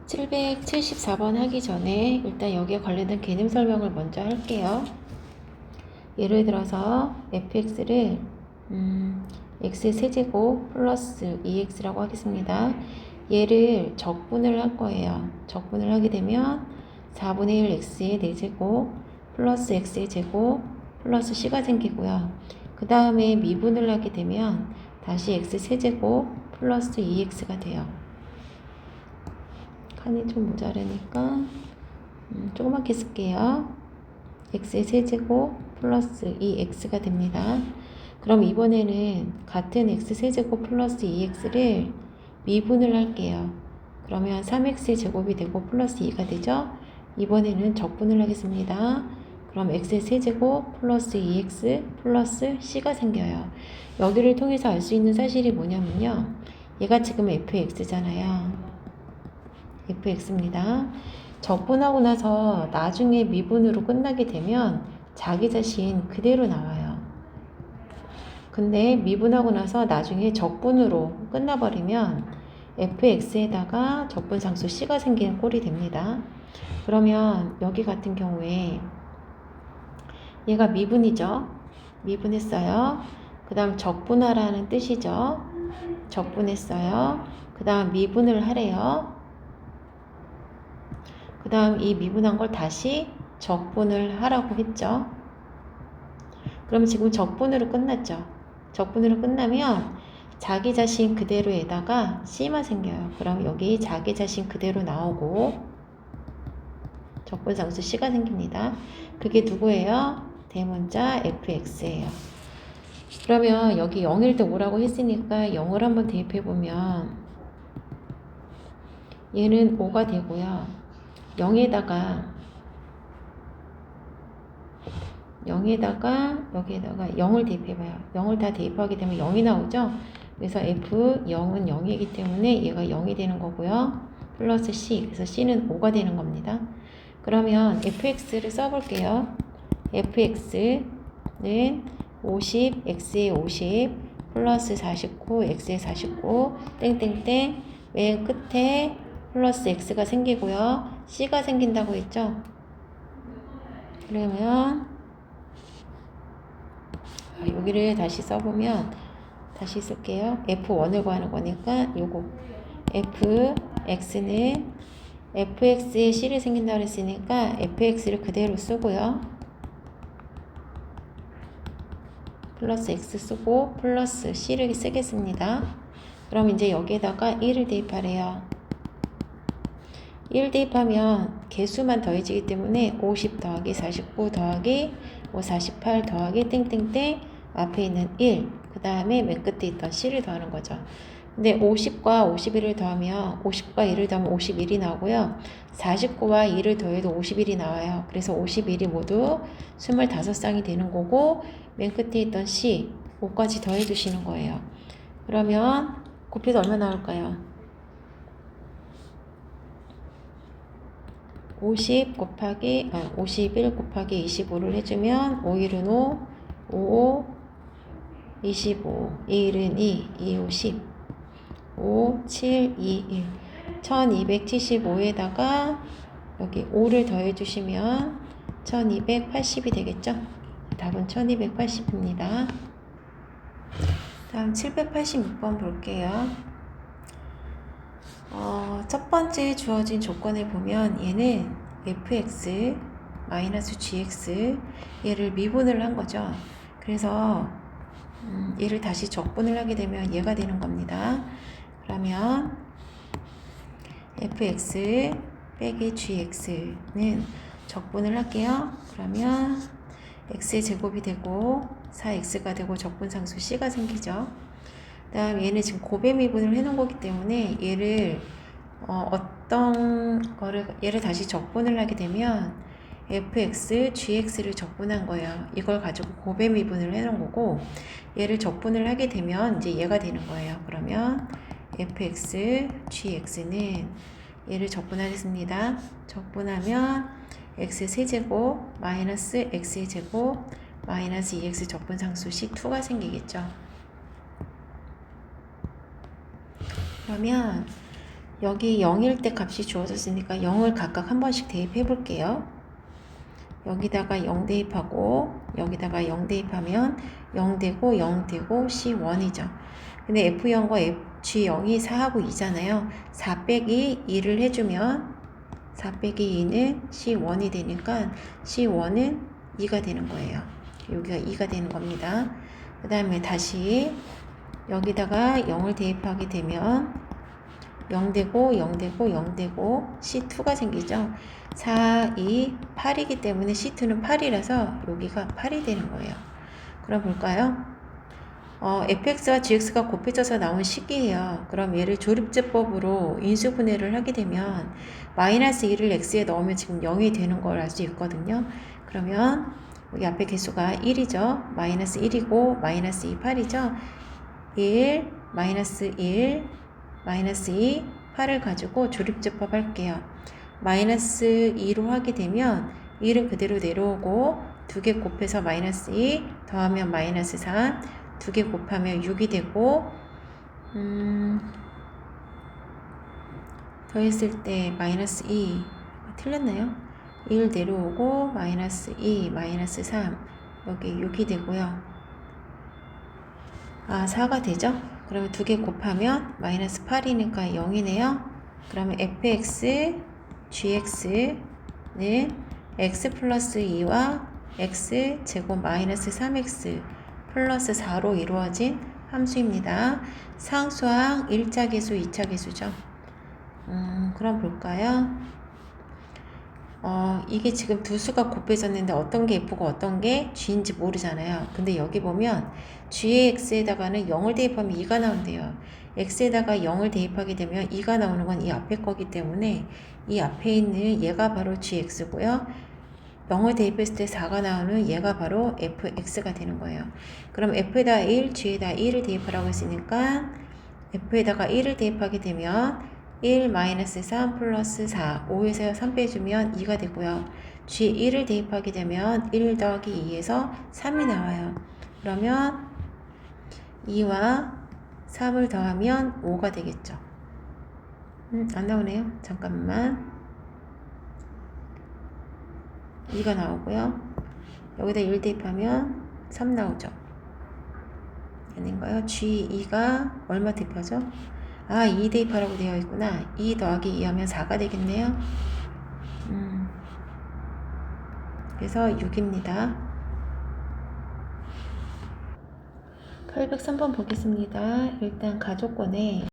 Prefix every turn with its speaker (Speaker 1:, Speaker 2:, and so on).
Speaker 1: 774번 하기 전에 일단 여기에 관련된 개념 설명을 먼저 할게요. 예를 들어서 fx를 x의 세제곱 플러스 2x라고 하겠습니다. 얘를 적분을 할 거예요. 적분을 하게 되면 4분의 1 x의 4제곱 플러스 x의 제곱 플러스 c가 생기고요. 그 다음에 미분을 하게 되면 다시 x 세제곱 플러스 2x가 돼요. 칸이 좀 모자라니까 조그맣게 쓸게요. x의 세제곱 플러스 2x가 됩니다. 그럼 이번에는 같은 x 세제곱 플러스 2x를 미분을 할게요. 그러면 3x의 제곱이 되고 플러스 2가 되죠. 이번에는 적분을 하겠습니다. 그럼 x의 세제곱 플러스 2x 플러스 c가 생겨요. 여기를 통해서 알 수 있는 사실이 뭐냐면요. 얘가 지금 fx잖아요. fx입니다. 적분하고 나서 나중에 미분으로 끝나게 되면 자기 자신 그대로 나와요. 근데 미분하고 나서 나중에 적분으로 끝나버리면 fx에다가 적분상수 c가 생기는 꼴이 됩니다. 그러면 여기 같은 경우에 얘가 미분이죠. 미분했어요. 그 다음 적분하라는 뜻이죠. 적분했어요. 그 다음 미분을 하래요. 그 다음 이 미분한 걸 다시 적분을 하라고 했죠. 그럼 지금 적분으로 끝났죠. 적분으로 끝나면 자기 자신 그대로에다가 c만 생겨요. 그럼 여기 자기 자신 그대로 나오고 적분상수 c가 생깁니다. 그게 누구예요? 대문자 fx예요. 그러면 여기 0일 때 5라고 했으니까 0을 한번 대입해보면 얘는 5가 되고요. 0에다가 여기에다가 0을 대입해봐요. 0을 다 대입하게 되면 0이 나오죠? 그래서 f0은 0이기 때문에 얘가 0이 되는 거고요. 플러스 c, 그래서 c는 5가 되는 겁니다. 그러면 fx를 써볼게요. fx는 50, x에 50, 플러스 49, x에 49, 땡땡땡, 맨 끝에 플러스 x가 생기고요. c가 생긴다고 했죠? 그러면 여기를 다시 써보면 다시 쓸게요. f1을 구하는 거니까 요거 fx는 fx에 c를 생긴다고 했으니까 fx를 그대로 쓰고요. 플러스 x 쓰고 플러스 c를 쓰겠습니다. 그럼 이제 여기에다가 1을 대입하래요. 1 대입하면 개수만 더해지기 때문에 50 더하기 49 더하기 48 더하기 땡땡땡 앞에 있는 1, 그 다음에 맨 끝에 있던 c를 더하는 거죠. 근데 50과 51을 더하면 50과 1을 더하면 51이 나오고요. 49와 2를 더해도 51이 나와요. 그래서 51이 모두 25쌍이 되는 거고 맨 끝에 있던 c, 5까지 더해 주시는 거예요. 그러면 곱해서 얼마 나올까요? 51 곱하기 25를 해주면 5일은 5, 5, 25, 2일은 2, 2, 5, 10, 5, 7, 2, 1 1275에다가 여기 5를 더해 주시면 1280이 되겠죠? 답은 1280입니다. 다음 786번 볼게요. 첫 번째 주어진 조건을 보면 얘는 fx 마이너스 gx 얘를 미분을 한 거죠. 그래서 얘를 다시 적분을 하게 되면 얘가 되는 겁니다. 그러면 fx 빼기 gx는 적분을 할게요. 그러면 x의 제곱이 되고 4x가 되고 적분상수 c가 생기죠. 그 다음 얘는 지금 곱의 미분을 해놓은 거기 때문에 얘를 얘를 다시 적분을 하게 되면 fx, gx를 적분한 거예요. 이걸 가지고 곱의 미분을 해놓은 거고 얘를 적분을 하게 되면 이제 얘가 되는 거예요. 그러면 fx, gx는 얘를 적분하겠습니다. 적분하면 x 세제곱 마이너스 x의 제곱 마이너스 2x 적분상수 C2가 생기겠죠. 그러면 여기 0일 때 값이 주어졌으니까 0을 각각 한 번씩 대입해 볼게요. 여기다가 0 대입하고 여기다가 0 대입하면 0 되고 0 되고 C1이죠. 근데 F0과 G0이 4하고 2잖아요. 4 빼기 2를 해주면 4 빼기 2는 C1이 되니까 C1은 2가 되는 거예요. 여기가 2가 되는 겁니다. 그 다음에 다시 여기다가 0을 대입하게 되면 0 되고 0 되고 0 되고 C2가 생기죠. 4, 2, 8이기 때문에 C2는 8이라서 여기가 8이 되는 거예요. 그럼 볼까요? fx와 gx가 곱해져서 나온 식이에요. 그럼 얘를 조립제법으로 인수분해를 하게 되면 마이너스 2를 x에 넣으면 지금 0이 되는 걸 알 수 있거든요. 그러면 여기 앞에 개수가 1이죠. 마이너스 1이고 마이너스 2, 8이죠. 1, 마이너스 1, 마이너스 2, 8을 가지고 조립제법 할게요. 마이너스 2로 하게 되면 1은 그대로 내려오고 2개 곱해서 마이너스 2 더하면 마이너스 3 2개 곱하면 6이 되고 더했을 때 마이너스 2 틀렸나요? 1 내려오고 마이너스 2 마이너스 3 여기 6이 되고요. 4가 되죠? 그러면 2개 곱하면 마이너스 8이니까 0이네요. 그러면 fx, gx는 x 플러스 2와 x 제곱 마이너스 3x 플러스 4로 이루어진 함수입니다. 상수항 1차 계수, 2차 계수죠. 그럼 볼까요? 이게 지금 두 수가 곱해졌는데 어떤 게 F고 어떤 게 G인지 모르잖아요. 근데 여기 보면 G의 X에다가는 0을 대입하면 2가 나온대요. X에다가 0을 대입하게 되면 2가 나오는 건 이 앞에 거기 때문에 이 앞에 있는 얘가 바로 GX고요. 0을 대입했을 때 4가 나오는 얘가 바로 FX가 되는 거예요. 그럼 F에다 1, G에다 1을 대입하라고 했으니까 F에다가 1을 대입하게 되면 1-3 플러스 4, 5에서 3 빼주면 2가 되고요. G1을 대입하게 되면 1 더하기 2에서 3이 나와요. 그러면 2와 3을 더하면 5가 되겠죠. 안 나오네요. 잠깐만. 2가 나오고요. 여기다 1 대입하면 3 나오죠. 아닌가요? G2가 얼마 대입하죠? 2 대입하라고 되어 있구나. 2 더하기 2 하면 4가 되겠네요. 그래서 6입니다. 803번 보겠습니다. 일단 가족권에